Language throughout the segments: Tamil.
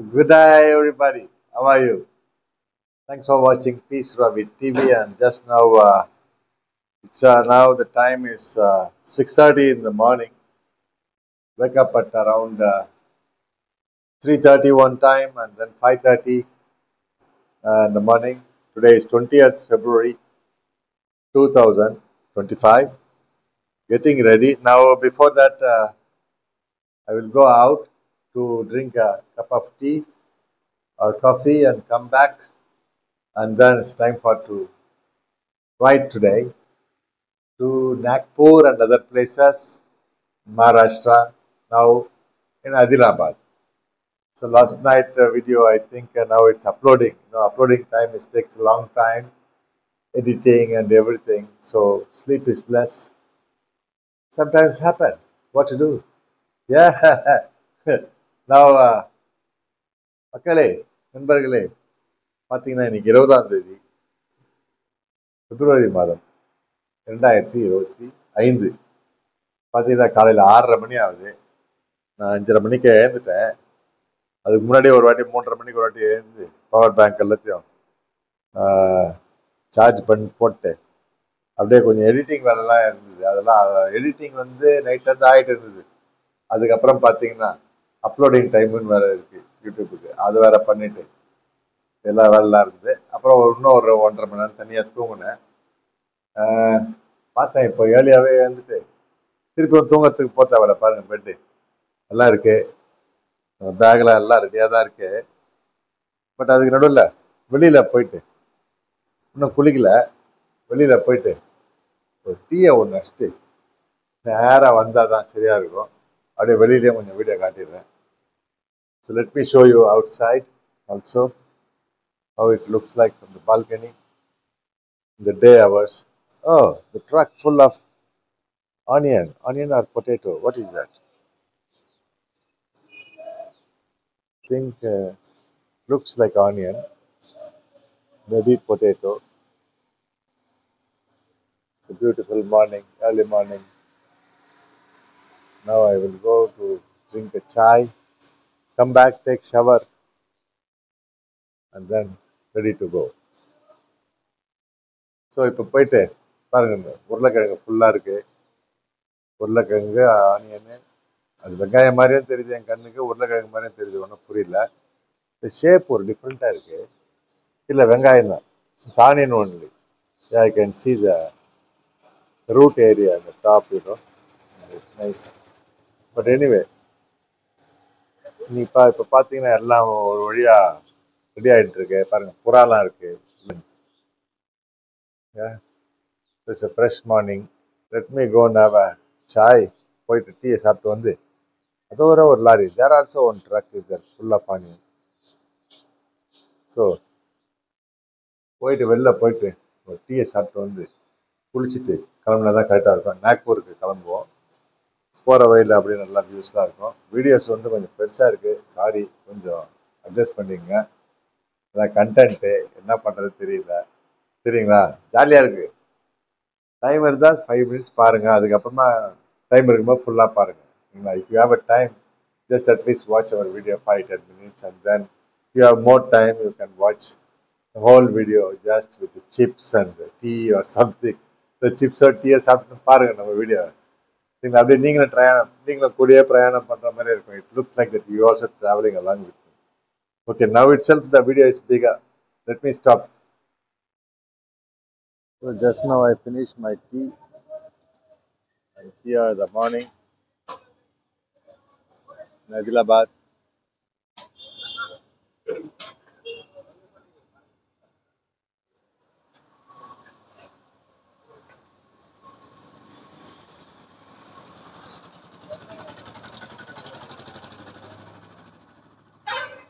Good day, everybody. How are you? Thanks for watching Peace Ravi TV. And just now, it's now the time is 6:30 in the morning. Wake up at around 3:30 one time, and then 5:30 in the morning. Today is 20th February 2025. Getting ready now. Before that, I will go out to drink a cup of tea or coffee and come back, and then it's time for to ride today to Nagpur and other places, Maharashtra, now in Adilabad. So last night video, I think now it's uploading. Uploading time takes a long time, editing and everything. So sleep is less. Sometimes happen. What to do? Yeah. now, மக்களே நண்பர்களே பார்த்தீங்கன்னா இன்னைக்கு 20ஆம் தேதி பிப்ரவரி மாதம் 2025. பார்த்தீங்கன்னா காலையில் 6:30 மணி ஆகுது. நான் 5:30 மணிக்கு எழுந்துட்டேன். அதுக்கு முன்னாடியே ஒரு வாட்டி 3:30 மணிக்கு ஒரு வாட்டி எழுந்து பவர் பேங்க் எல்லாத்தையும் சார்ஜ் பண்ணி போட்டு அப்படியே கொஞ்சம் எடிட்டிங் வேலைலாம் இருந்தது. அதெல்லாம் எடிட்டிங் நைட் ஆகிட்டு இருந்தது. அதுக்கப்புறம் பார்த்தீங்கன்னா அப்லோடிங் டைமுன்னு வேறு இருக்குது யூடியூப்புக்கு. அது வேற பண்ணிட்டு எல்லா வேலைலாம் இருந்தது. அப்புறம் இன்னும் ஒரு 1:30 மணி நேரம் தனியாக தூங்கினேன். பார்த்தேன் இப்போ ஏர்லியாகவே எழுந்துட்டு திருப்பி தூங்கத்துக்கு போத்த வேலை பாருங்க. பெட்டு எல்லாம் இருக்கு, பேக்ல எல்லாம் ரெடியாக தான் இருக்கு. பட் அதுக்கு நடுவில் வெளியில் போயிட்டு இன்னும் குளிக்கல. வெளியில் போயிட்டு ஒரு டீயை ஒன்று அடிச்சுட்டு நேராக வந்தால் தான் சரியாக இருக்கும். அப்படியே வெளியிலேயே கொஞ்சம் வீடியோ காட்டிடுறேன். So let me show you outside also how it looks like from the balcony in the day hours. Oh, the truck full of onion or potato. What is that? I think looks like onion, maybe potato. It's a beautiful morning, early morning. Now I will go to drink a chai, come back, take shower, and then ready to go. So இப்போ போயிட்டு பாருங்க, உருளைக்கிழங்கு ஃபுல்லாக இருக்கு. உருளைக்கிழங்கு, ஆனியனு, அது வெங்காயம் மாதிரியும் தெரியுது என் கண்ணுக்கு, உருளைக்கிழங்கு மாதிரியும் தெரியுது. ஒன்றும் புரியல. இந்த ஷேப் ஒரு டிஃப்ரெண்ட்டாக இருக்கு. இல்லை வெங்காயம் தான், onion only. I can see the root area, அந்த top. It's nice. But anyway, இப்போ பார்த்தீங்கன்னா எல்லாம் ஒரு வழியாக ரெடி ஆகிட்டு இருக்கு. பாருங்க, புறாலாம் இருக்கு. It's a fresh morning. Let me go and have a chai. போயிட்டு டீயை சாப்பிட்டு அதோட ஒரு lorry, there also one truck is there full of onion. So போயிட்டு வெளில போயிட்டு ஒரு டீயை சாப்பிட்டு குளிச்சுட்டு கிளம்புனா தான் கரெக்டாக இருக்கும். நாக்பூருக்கு கிளம்புவோம். போகிற வழியில் அப்படியே நல்லா வியூஸ்லாம் இருக்கும். வீடியோஸ் கொஞ்சம் பெருசாக இருக்குது, சாரி, கொஞ்சம் அட்ஜஸ்ட் பண்ணிங்க. அதான் கண்டென்ட்டு என்ன பண்ணுறது தெரியல. சரிங்களா? ஜாலியாக இருக்குது. டைம் இருந்தால் 5 மினிட்ஸ் பாருங்கள். அதுக்கப்புறமா டைம் இருக்கும்போது ஃபுல்லாக பாருங்கள். If you have a time, just at least watch our video 5-10 minutes, and then if you have more time, you can watch the whole video just with the chips and the tea or something. The chips or tea சாப்பிட்டு பாருங்க நம்ம வீடியோ. அப்படியே நீங்களும் கூடயே பிரயாணம் பண்ணுற மாதிரி இருக்கும். It looks like that you also traveling along with me. Okay, now itself the video is bigger. Let me stop. So just now I finished my tea, and here the morning in Adilabad.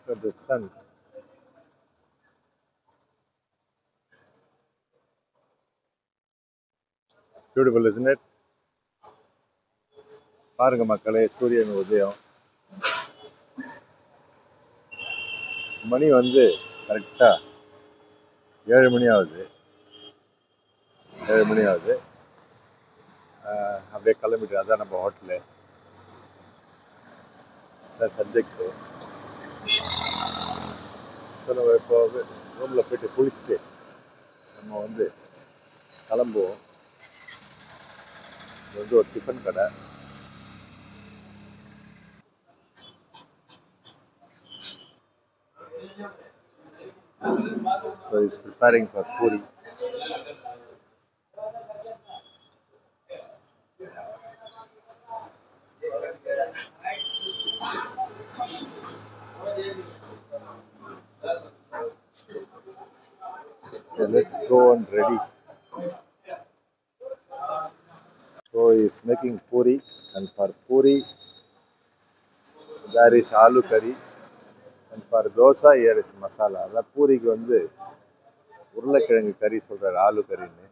Look at the sun. Beautiful, isn't it? பாருங்க மக்களே, சூரியன் உதயம். மணி கரெக்டாக 7 மணி ஆகுது. 7 மணி ஆகுது. அப்படியே கிளம்பிட்டு, அதான் நம்ம ஹோட்டலு, அதான் சப்ஜெக்டு. ஸோ நம்ம இப்போ ரூமில் போயிட்டு குளிச்சுட்டு நம்ம வந்து கிளம்புவோம். இது வந்து ஒரு டிஃபன் கடை. So is preparing for puri. Okay, let's go and ready. So he is making puri, and for puri there is aloo curry, and for dosa here is masala. அதான் பூரிக்கு வந்து உருளைக்கிழங்கு கறி சொல்றாரு, ஆலு கறின்னு.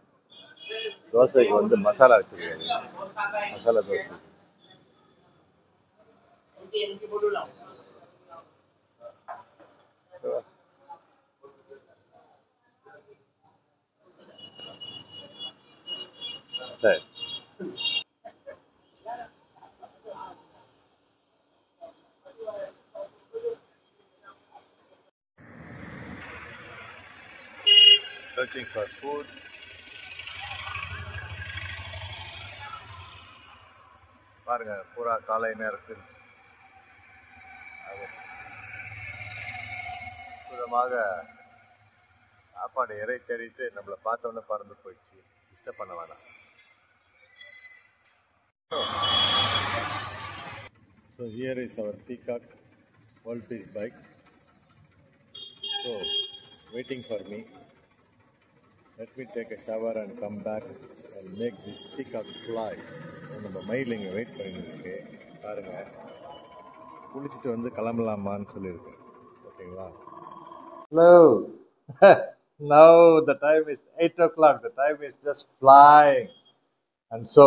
தோசைக்கு வந்து மசாலா வச்சிருக்காரு, மசாலா தோசை. சரி. Searching for food. பாருங்க பூரா காலை நேரத்தில் அற்புதமாக சாப்பாடு இறை தேடிட்டு நம்மளை பார்த்தோன்னே பறந்து போயிடுச்சு. டிஸ்டர்ப் பண்ண வேணாம். So here is our Peacock World Peace bike. So waiting for me. Let me take a shower and come back and make this Peacock fly. நம்ம மயில் இங்கே வெயிட் பண்ணிட்டு பாருங்க. குளிச்சுட்டு வந்து கிளம்பலாமான்னு சொல்லியிருக்கேன். ஓகேங்களா? Hello. Now the time is 8 o'clock. The time is just flying. And so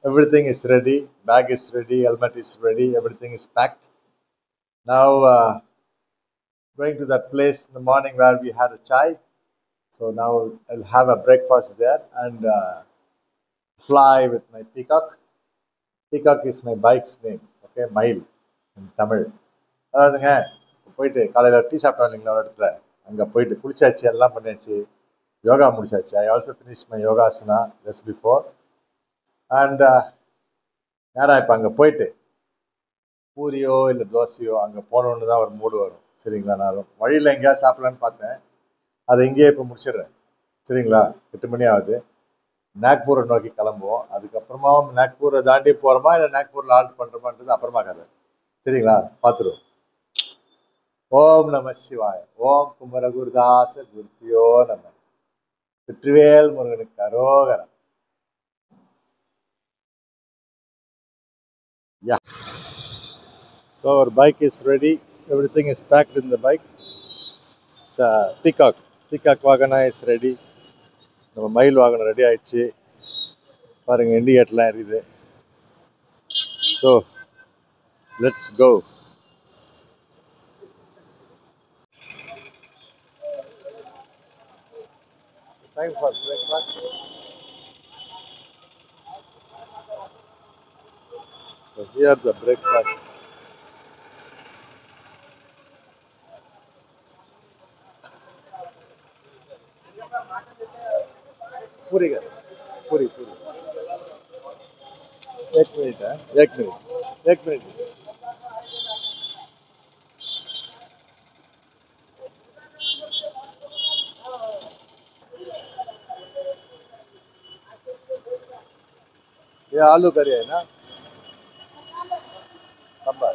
everything is ready. Bag is ready. Helmet is ready. Everything is packed. Now going to that place in the morning where we had a chai. So now I'll have a breakfast there and fly with my Peacock. Peacock is my bike's name. Okay, Mile in Tamil. அதாவதுங்க போயிட்டு காலையில் டீ சாப்பிட்டோம் இல்லைங்களா ஒரு இடத்துல, அங்கே போயிட்டு குளிச்சாச்சு, எல்லாம் பண்ணியாச்சு, யோகா முடிச்சாச்சு. I also finish my yogasana just before. And நேராக இப்போ அங்கே போயிட்டு பூரியோ இல்லை தோசையோ அங்கே போனோன்னு தான் ஒரு மூடு வரும். சரிங்களா? நான் வழியில் எங்கேயாவது சாப்பிட்லான்னு பார்த்தேன், அதை இங்கேயே இப்போ முடிச்சிடுறேன். சரிங்களா? 8 மணி ஆகுது. நாக்பூரை நோக்கி கிளம்புவோம். அதுக்கப்புறமா நாக்பூரை தாண்டி போகிறோமா இல்லை நாக்பூரில் ஆல்ட் பண்ணுறோமான்றது அப்புறமா கதை. சரிங்களா? பார்த்துருவோம். ஓம் நம சிவாய. ஓம் குமரகுருதாச குருப்பியோ நம. வெற்றிவேல் முருகனுக்கு அரோகரம். Yeah. So our bike is ready. Everything is packed in the bike. It's Peacock. Peacock Vagana is ready. நம்ம மயில் வாகனம் ரெடி ஆயிடுச்சு. பாருங்க இண்டிகேட்டர்லாம் இருக்குது. So let's go. Time for breakfast. So here the breakfast. पूरी कर पूरी पूरी 1 मिनट है 1 मिनट 1 मिनट. ये आलू करी है ना सांबर.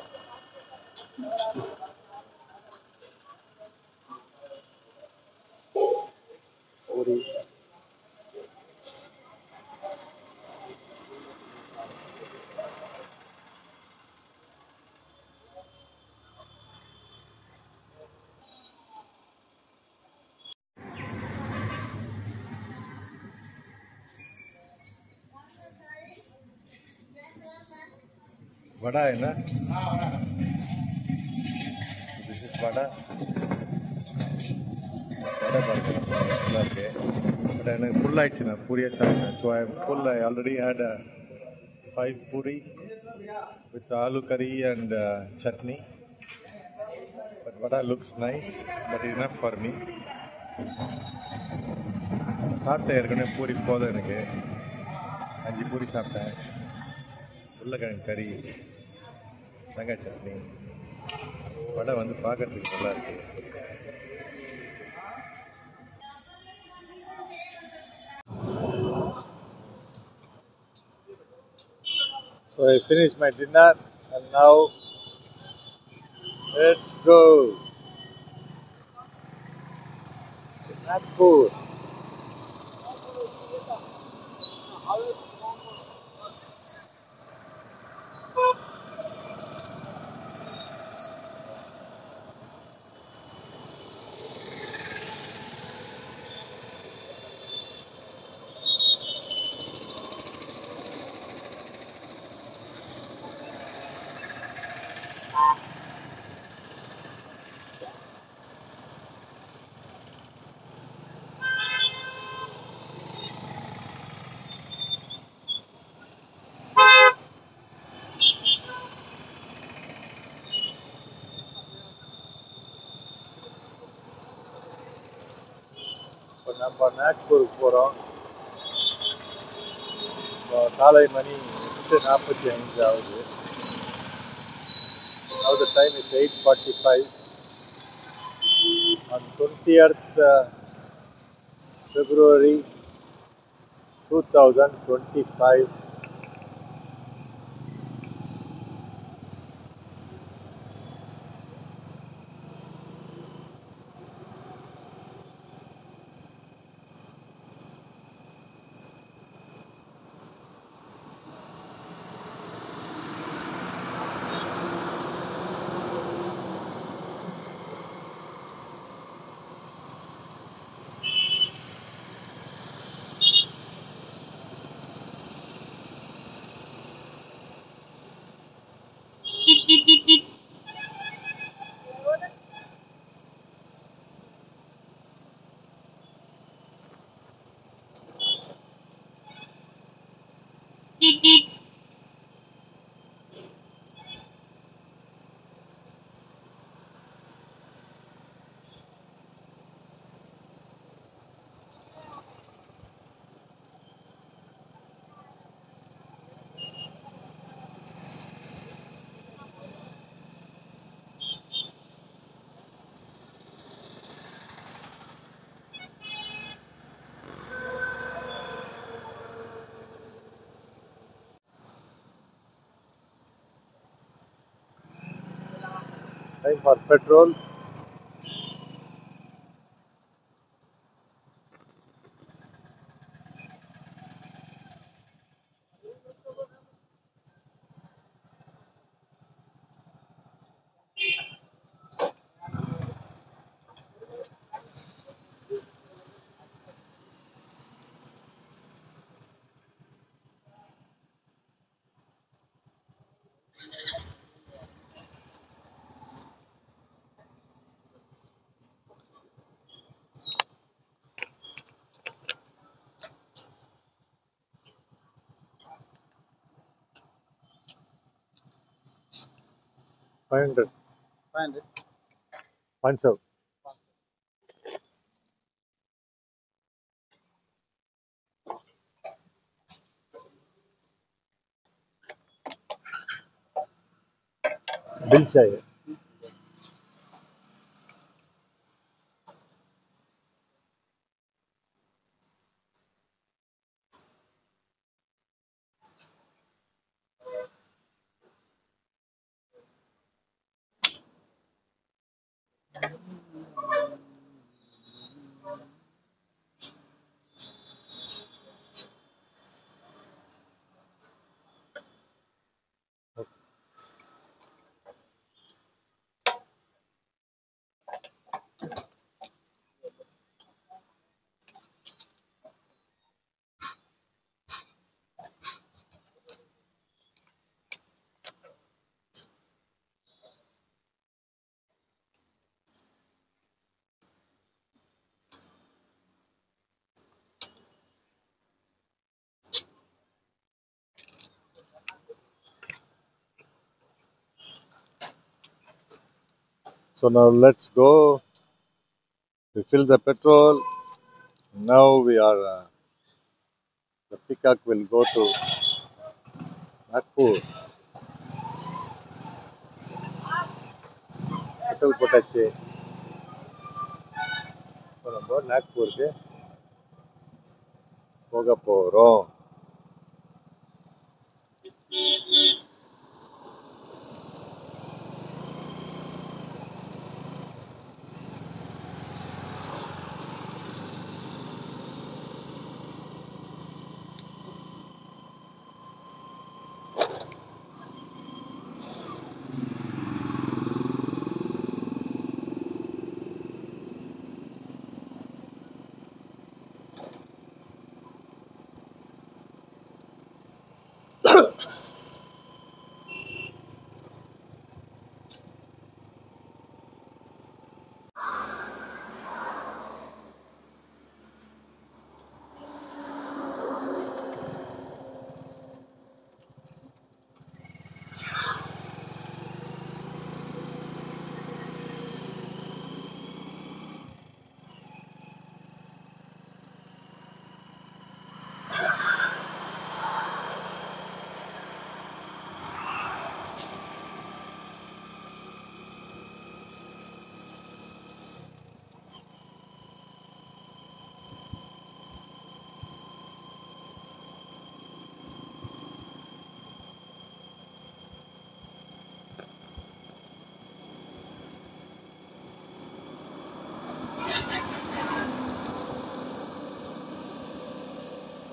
पूरी वड़ा है ना. This is vada. वड़ा பாருங்க நல்லா இருக்கு. பட் எனக்கு ஃபுல் ஆயிடுச்சு, நான் பூரியே சாப்பிட்டேன். So I am full. I already had 5 puri with aloo curry and chutney. But Vada looks nice, but enough for me. சாப்பிட்டேன் ஏற்கனவே பூரி போதும் எனக்கு 5 பூரி சாப்பிட்டேன். உருளைக்கிழங்கு கறி, தேங்காய் சட்னி, வடை வந்து பார்க்கறதுக்கு நல்லா இருக்கு. So I finished my dinner and now let's go to Nagpur. இப்போ நம்ம நாக்பூருக்கு போகிறோம். இப்போ காலை மணி 8:45 ஆகுது. Now the time is 8:45 on 20th February 2025. Time for petrol. Find it. Pansau. Bill चाहिए. So now let's go. We fill the petrol. Now we are. The peacock will go to Nagpur. Petrol போட்டாச்சு. இப்போ நம்ம நாக்பூருக்கு போக போறோம்.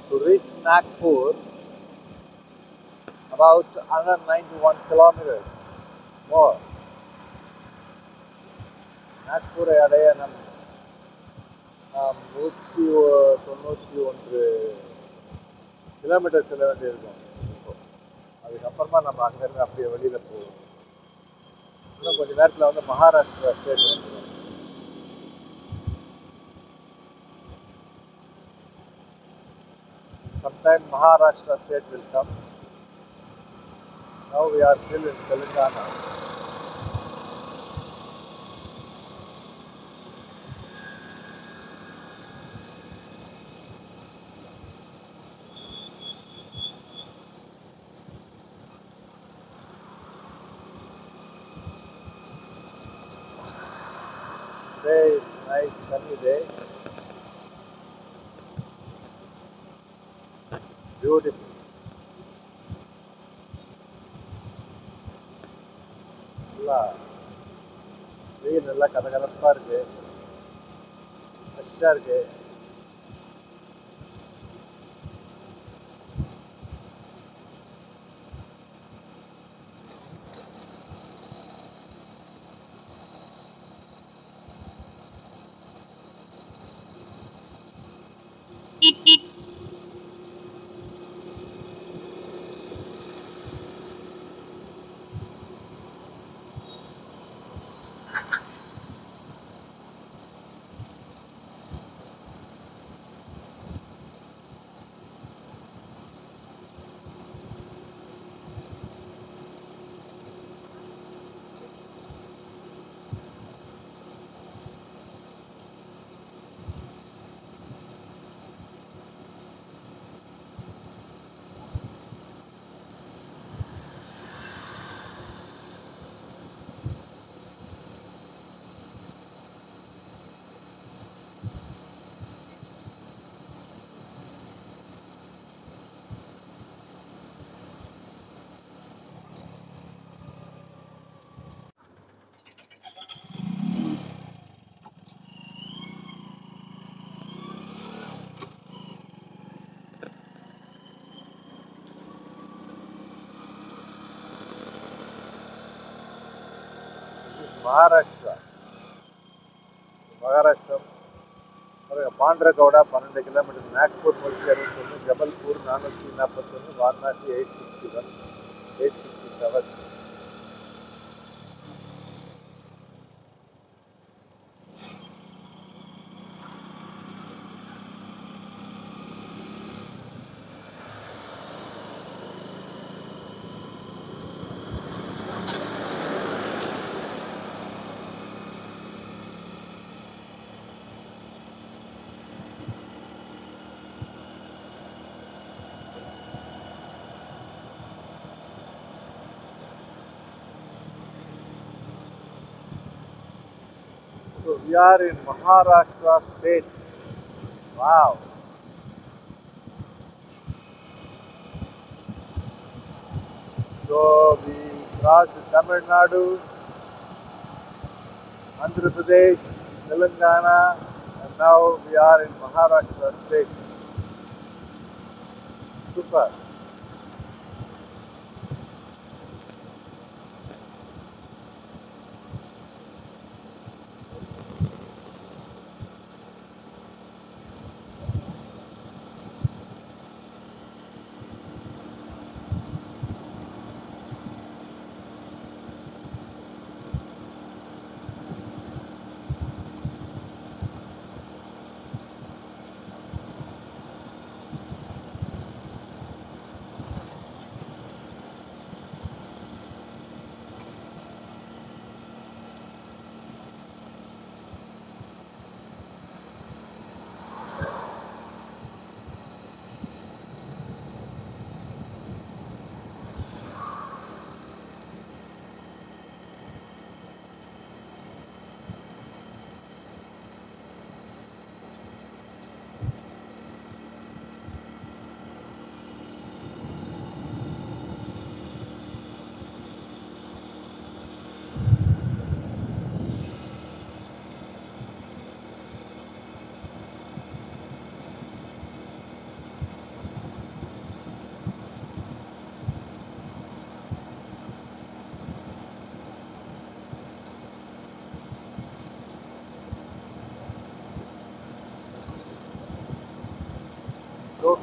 To reach Nagpur, about 191 kilometers more. நாக்பூரை அடைய நாம் 191 கிலோமீட்டர் செல்ல வேண்டியிருக்கும். இப்போ அதுக்கப்புறமா நம்ம அங்கேருந்து அப்படியே வெளியில் போவோம். இன்னும் கொஞ்சம் நேரத்தில் வந்து மகாராஷ்டிரா ஸ்டேட் வந்துடும். Sometime Maharashtra state will come. Now we are still in Telangana. Today is a nice sunny day. Beautiful. நல்லா வெயில் நல்லா கதகதப்பாக இருக்கு, ஃப்ரெஷ்ஷாக இருக்கு. மகாராஷ்டிரா மகாராஷ்டிரம் பாண்ட்ரகவுடா 12 kilometre, Nagpur 161, Jabalpur 441, Varanasi 861, 867. So we are in Maharashtra state. Wow. So we crossed Tamil Nadu, Andhra Pradesh, Telangana, and now we are in Maharashtra state. Super. So,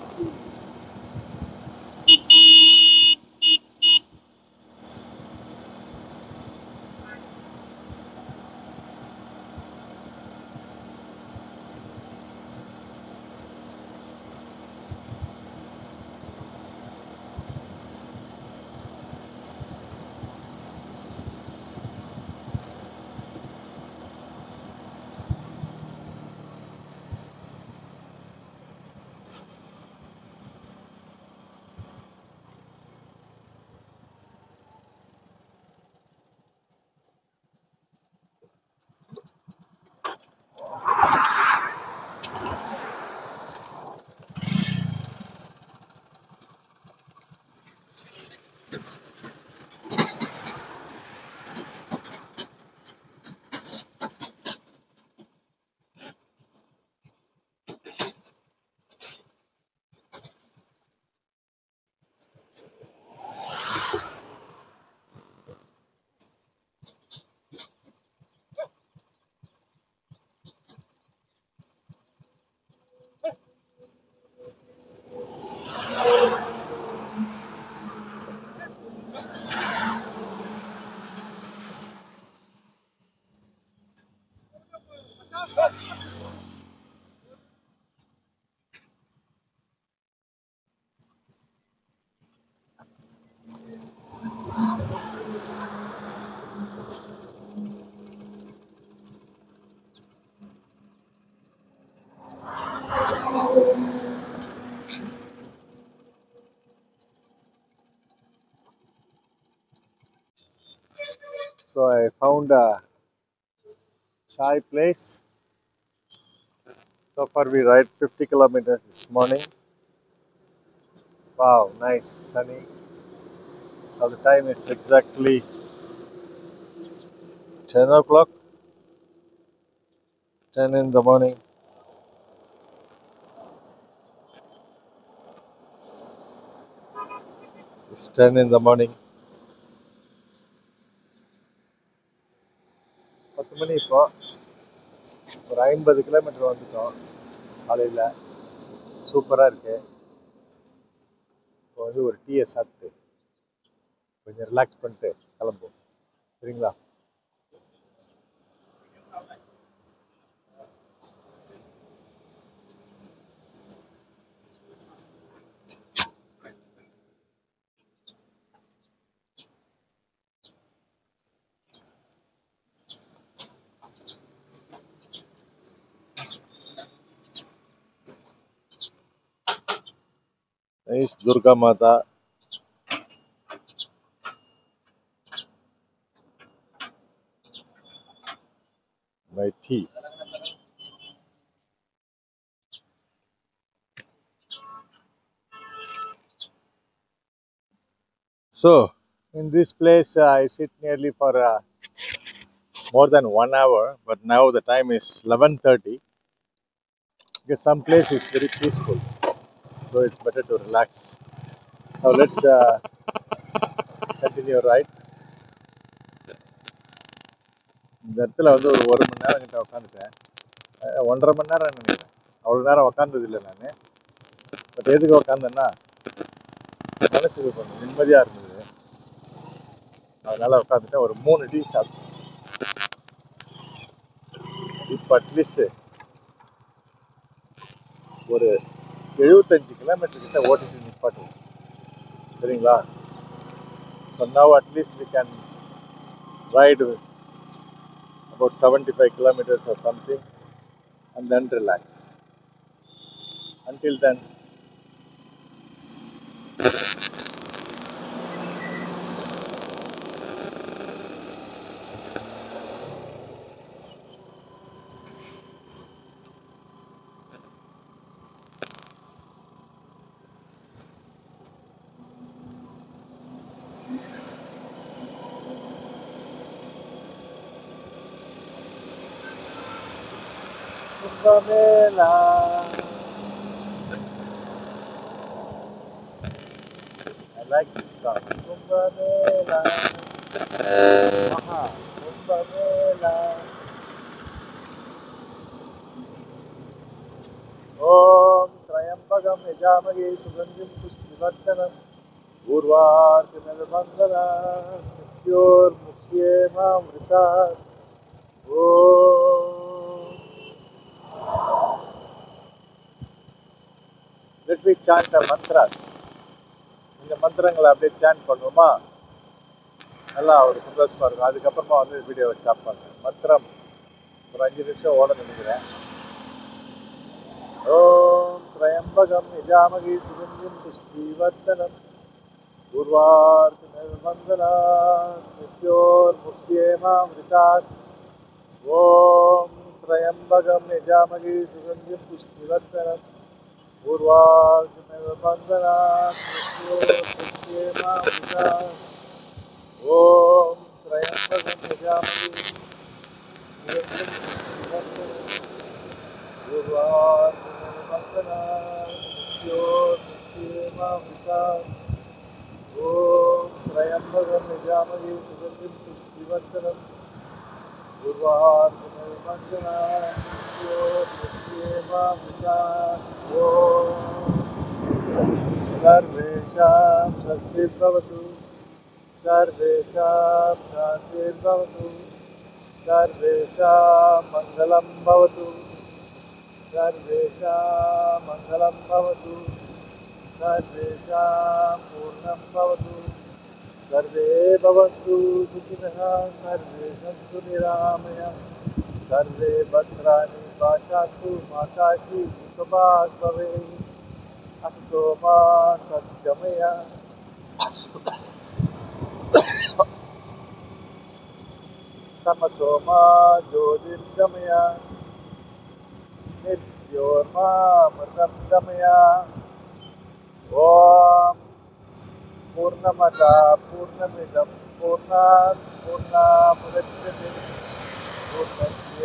so I found a chai place. So far we ride 50 kilometers this morning. Wow, nice, sunny. Now the time is exactly 10 o'clock, 10 in the morning. It's 10 in the morning. 10 மணி இப்போ ஒரு 50 கிலோமீட்டர் வந்துட்டோம் காலையில். சூப்பராக இருக்கு. இப்போ வந்து ஒரு டீயை சாப்பிட்டு கொஞ்சம் ரிலாக்ஸ் பண்ணிட்டு கிளம்புவோம். சரிங்களா? Nice Durga Mata. my tea. So, in this place, I sit nearly for more than 1 hour, but now the time is 11:30 because some place is very peaceful, so it's better to relax. Now let's continue, right? இந்த இடத்துல வந்து ஒரு மணி நேரம் கிட்ட உட்காந்துட்டேன். 1.5 மணி நேரம் நினைக்கிறேன். அவ்வளோ நேரம் உட்காந்தது இல்லை நான். பட் எதுக்கு உட்காந்தேன்னா மனசுக்கு கொஞ்சம் நிம்மதியாக இருந்தது. அதனால உட்காந்துட்டேன். ஒரு 3 டீ சாப்பிட்டேன். இப்போ அட்லீஸ்ட் ஒரு 75 கிலோமீட்டர் கிட்ட ஓட்டிட்டு நிப்பாட்டு, சரிங்களா? So now at least we can ride about 75 kilometers or something and then relax. Until then, Kumbhamela. I like this song. Kumbhamela. Maha. Kumbhamela. Om Trayambagam Yajamage Sugandhim Pushtivartanam Urvartimel Nityor Mukshema Mritat. Om. Let me chant the mantras. இந்த மந்திரங்களை அப்படியே சாண்ட் பண்ணுவோமா? நல்லா ஒரு சந்தோஷமா இருக்கும். அதுக்கப்புறமா வந்து வீடியோவை ஸ்டாப் பண்ணுறேன். மந்திரம் ஒரு 5 நிமிஷம் ஓட நினைக்கிறேன். ஓம் திரையம்பகம் நிஜாமகி சுகந்திம் புஷ்டிவர்த்தனம் பூர்வார்த்திமேவமந்தனா நித்யோர் முக்ஷ்யேமாம்ரிதாத். ஓம் திரையம்பகம் நிஜாமகி சுகந்திம் புஷ்டிவர்த்தனம் பூர்வார்த்திமேவமந்தனா நித்யோர் முக்ஷ்யேமாம்ரிதாத். ஓம் திரையம்பகம் நிஜாமகி சுகந்திம் புஷ்டிவர்த்தனம் பூர்வார்த்திமேவமந்தனா நித்யோர் முக்ஷ்யேமாம்ரிதாத். ஓம் திரையம்பகம் நிஜாமகி சுகந்திம் புஷ்டிவர்த்தனம் பூர்வார்த்திமேவமந்தனா நித்யோர் முக்ஷ்யேமாம்ரிதாத். ஓம் சர்வேஷாம் ஸ்வஸ்திர்பவது, सर्वेषां शान्तिर्भवतु, सर्वेषां मङ्गलं भवतु, सर्वेषां मङ्गलं भवतु, सर्वेषां पूर्णं भवतु, सर्वे भवन्तु सुखिनः, सर्वे सन्तु निरामयाः, सर्वे भद्राणि पश्यन्तु मा कश्चित् दुःखभाग् भवेत्. अस्तु मा सद्गमय तमसो मा ज्योतिर्गमय मृत्योर्मामृतं गमय. ॐ पूर्णमदा पूर्णमिदं पूर्णात् पूर्णमुदच्यते पूर्णस्य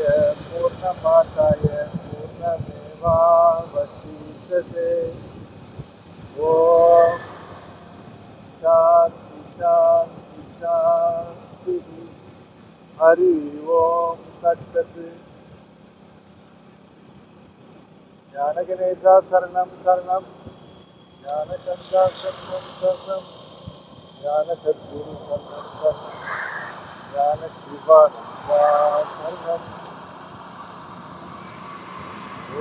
पूर्णमादाय पूर्णमेवावशिष्यते. ॐ शान्ति शान्ति शान्तिः. हरि ओम तत्सत्. ज्ञानगणेशा शरणं शरणं, ज्ञानकंदा शरणं शरणं, ज्ञानसद्गुरु शरणं शरणं, ज्ञानशिवानन्दा शरणं.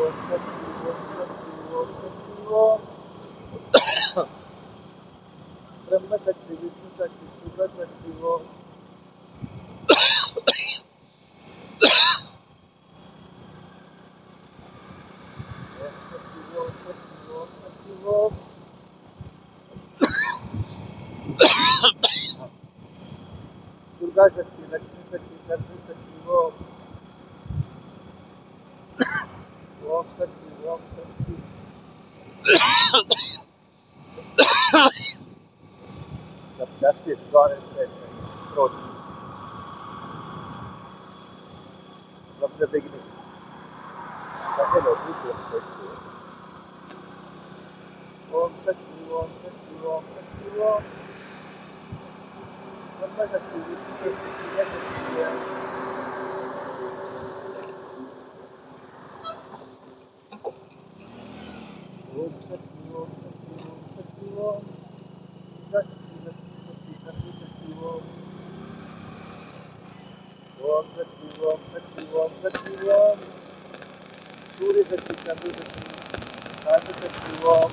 ओम शक्ति ओम शक्ति ओम शक्ति ओम. ब्रह्म शक्ति विष्णु शक्ति शिव शक्ति ओम. दुर्गा शक्ति लक्ष्मी शक्ति सरस्वती शक्ति ओम. Om Shakti, Om Shakti. Some dust is gone inside my throat from the beginning. Hello, this one. Om Shakti, Om Shakti, Om Shakti, Om. Brahma Shakti, Vishnu Shakti, Shiva Shakti, Om Shakti, Om Shakti, Om Shakti, Om. Shiva Shakti, Lakshmi Shakti, Kanti Shakti, Om. Om Shakti, Om Shakti, Om Shakti, Om. Surya Shakti, Chandra Shakti, Rama Shakti, Om.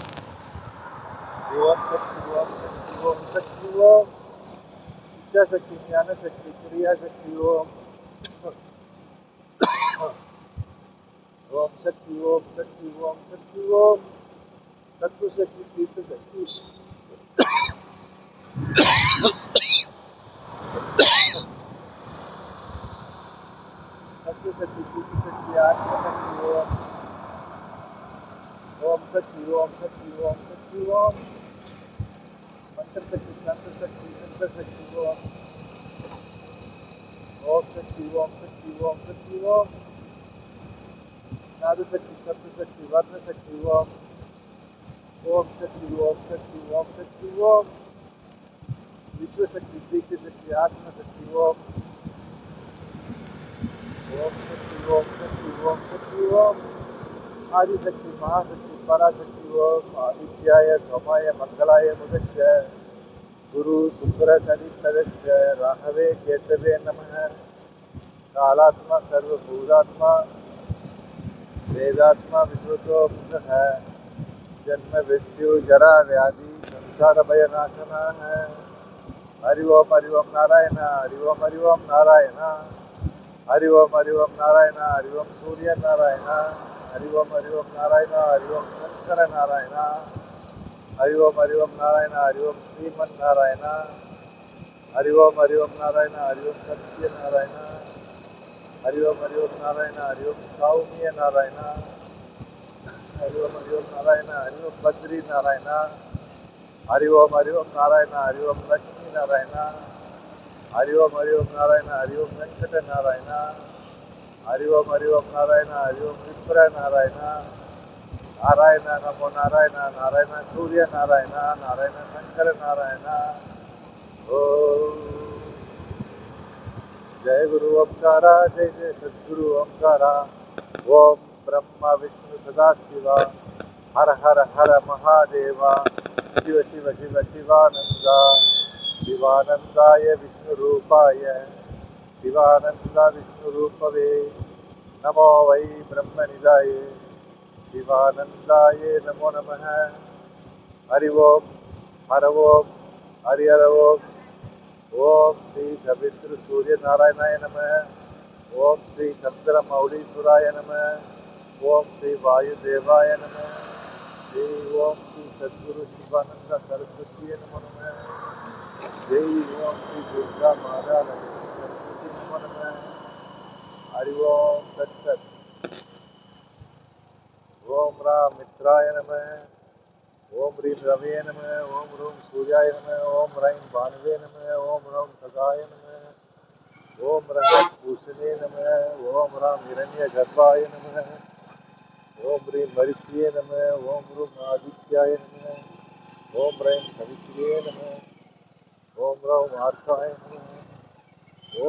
Om Shakti, Om Shakti, Om Shakti, Om. Icha Shakti, Jnana Shakti, Kriya Shakti, Om. Om Shakti, Om Shakti, Om Shakti, Om. Tattva Shakti, Tirtha Shakti. Tattva Shakti, Tirtha Shakti, Atma Shakti, Om. Om Shakti, Om Shakti, Om Shakti, Om. Mantra Shakti, Tantra Shakti, Tantra Shakti, Om. Om Shakti, Om Shakti, Om Shakti, Om. Nada Shakti, Tattva Shakti, Varna Shakti, Om. Om Shakti, Om Shakti, Om Shakti, Om. Vishwa Shakti, Diksha Shakti, Atma Shakti, Om. Om Shakti, Om Shakti, Om Shakti, Om. Adi Shakti, Mahashakti, Parashakti, Om. Adityaya, Somaya, Mangalaya, Mudaccha. Guru, Sundara, Sani, Tadaccha. Rahave, Ketave, Namaha. Kalatma, Sarva Bhudatma. Vedatma, Vishwato, Mudaha. जन्म मृत्यु जरा व्याधि संसार भय नाशना है. हरि ओम नारायण, हरि ओम नारायण, हरि ओम नारायण, हरि ओम सूर्य नारायण, हरि ओम नारायण, हरि ओम शंकर नारायण, हरि ओम नारायण, हरि ओम श्रीमन नारायण, हरि ओम नारायण, हरि ओम सत्य नारायण, हरि ओम नारायण, हरि ओम सौम्य नारायण, हरि ओम नारायण, हरि ओम बद्री नारायण, हरि ओम नारायण, हरि ओम लक्ष्मी नारायण, हरि ओम नारायण, हरि ओम वेंकट नारायण, हरि ओम नारायण, हरि ओम विप्र नारायण, नारायण नमो नारायण, नारायण सूर्य नारायण, नारायण शंकर नारायण. ओम जय गुरु ओंकारा, जय जय सद्गुरु ओंकारा. ओम ब्रह्मा विष्णु सदाशिवा, हर हर हर महादेवा. शिव शिव शिव शिवानंदा, शिवानंदाय विष्णु रूपाय, शिवानंदा विष्णु रूपवे. नमो वै ब्रह्मनिधाय, शिवानंदाय नमो नमः. हरि ओम, हर ओम, हरि हर ओम. ओम श्री सवित्र सूर्य नारायणाय नमः. ओम श्री चंद्र मौलीश्वराय नमः. ओम श्री वायुदेवाय नमः. श्री ओम श्री सद्गुरु शिवानंद सरस्वती नमो नमः. जय ओम श्री दुर्गा माता लक्ष्मी सरस्वती नमो नमः. हरि ओम तत्सत. ओम राम मित्राय नमः. ओम ह्रीं रवे नमः. ओम रूम सूर्याय नमः. ओम ह्रीं भानुवे नमः. ओम रौं खगाय नमः. ओम रं भूषणे नमः. ओम राम हिरण्यगर्भाय नमः. ओम ह्रीं वरिष्ये नमः. ओम रूं आदित्याय नमः. ओम ह्रीं सवित्र्ये नमः. ओम रौं आर्काय नमः.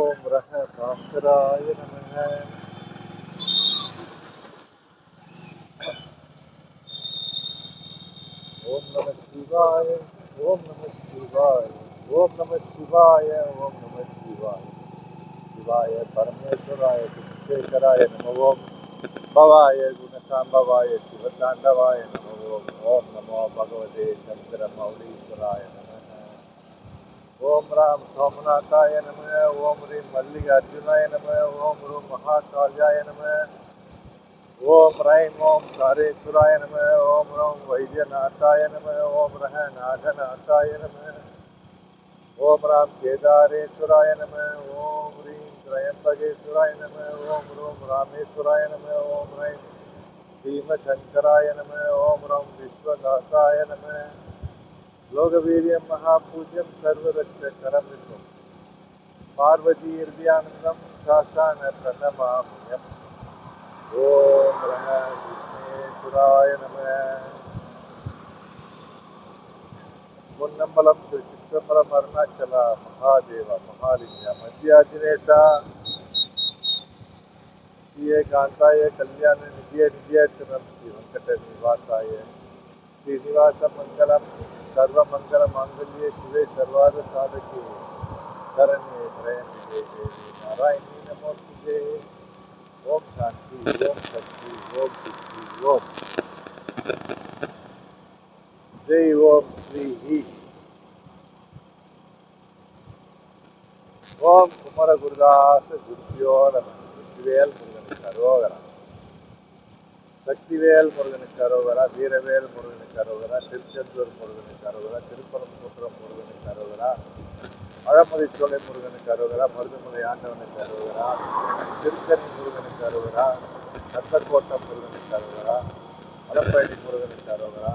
ओम रः भास्कराय नमः. ओम नमः शिवाय, ओम नमः शिवाय, ओम नमः शिवाय, ओम नमः शिवाय. शिवाय परमेश्वराय सिद्धेश्वराय नमो. ओम भवाय गुणसाम्भवाय शिवतांडवाय नमो. ओम नमो भगवते चंद्रमौलीश्वराय नमः. ओम राम सोमनाथाय नमः. ओम ह्रीं मल्लिकार्जुनाय नमः. ओम रूं महाकाल्याय नमः. ओम ह्रीं ओम कारेश्वराय नमः. ओम रौं वैद्यनाथाय नमः. ओम रः नागनाथाय नमः. ओम राम केदारेश्वराय नमः. ओम ह्रीं त्र्यंबकेश्वराय नमः. ओम रूं रामेश्वराय नमः. ओम ह्रीं भीमशङ्कराय नमः। ॐ रं विश्वनाथाय नमः। लोकवीर्यं महापूज्यं सर्वरक्षकरं विष्णुं पार्वती हृदयानन्दं शास्तान प्रणमाम्यहम्। ॐ नमः विष्णुसुराय नमः। பொன்னம்பலம் திருச்சிற்றம்பலம் அருணாச்சலா மகாதேவா மகாலிங்க மத்தியாதினேசா ஸ்ரீயே காந்தாய கல்யாண நித்யேத்திரம் ஸ்ரீ வெங்கட நிவாசாய ஸ்ரீனிவாச மங்கலம் சர்வ மங்கள மாங்கல்யே சிவே சர்வாத சாதகே சரண்யே பிரயணியே தேவி நாராயணி நமோஸ்துதே. ஓம் சாந்தி, ஓம் சக்தி, ஓம் சித்தி, ஓம் ஜெய் ஓம் ஸ்ரீ ஹி. ஓம் குமர குருதாச குருப்பியோ நம. வெற்றிவேல் முருகனுக்கு அரோகரா, சக்திவேல் முருகனுக்கு அரோகரா, வீரவேல் முருகனுக்கு அரோகரா, திருச்செந்தூர் முருகனுக்கு அரோகரா, திருப்பரங்குன்றம் முருகனுக்கு அரோகரா, மழமுதிச்சோலை முருகனுக்கு அரோகரா, மருதமலை ஆண்டவனுக்கு அரோகரா, திருக்கனி முருகனுக்கு அரோகரா, நத்தக்கோட்டம் முருகனுக்கு அரோகரா, மலப்பயணி முருகனுக்கு அரோகரா,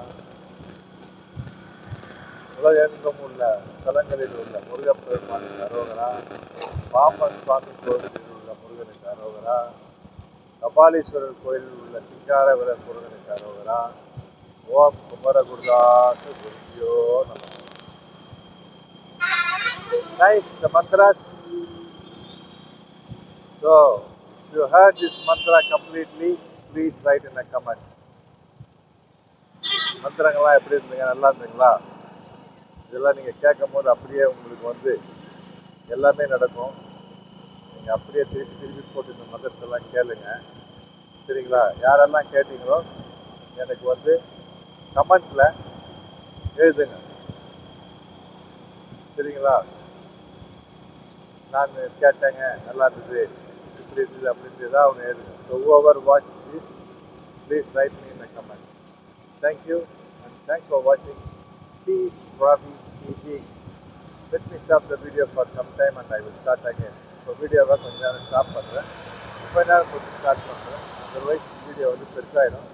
உலகெங்கும் உள்ள தலங்களில் உள்ள முருகப்பெருமானுக்கு அரோகரா, பாம்பன் சுவாமி கோவிலில் உள்ள முருகனுக்கு அரோகரா, கபாலீஸ்வரர் கோயிலில் உள்ள சிங்காரவரர் முருகனுக்கு அரோகரா. ஓம் குமரகுருதாச குருப்பியோ நம. Nice, the mantras. So, if you heard this mantra completely, please write in a comment. மந்திரங்கள்லாம் எப்படி இருந்தீங்க, நல்லா இருந்தீங்களா? இதெல்லாம் நீங்கள் கேட்கும் போது அப்படியே உங்களுக்கு எல்லாமே நடக்கும். நீங்கள் அப்படியே திருப்பி திருப்பி போட்டு இந்த மந்திரத்தெல்லாம் கேளுங்க, சரிங்களா? யாரெல்லாம் கேட்டீங்களோ எனக்கு கமெண்ட்ல எழுதுங்க, சரிங்களா? நான் கேட்டேங்க, நல்லா இருந்தது, இப்படி இருந்தது, அப்படி இருந்தது, ஏதாவது ஒன்று எழுதுங்க. So whoever watch this, please write me in a comment. Thank you and thanks for watching. Peace, Ravi TV. Let me stop the video for some time and I will start again. இப்போ வீடியோவை கொஞ்சம் நேரம் ஸ்டாப் பண்ணுறேன், கொஞ்ச நேரம் ஸ்டார்ட் பண்ணுறேன். Otherwise video பெருசாகிடும்.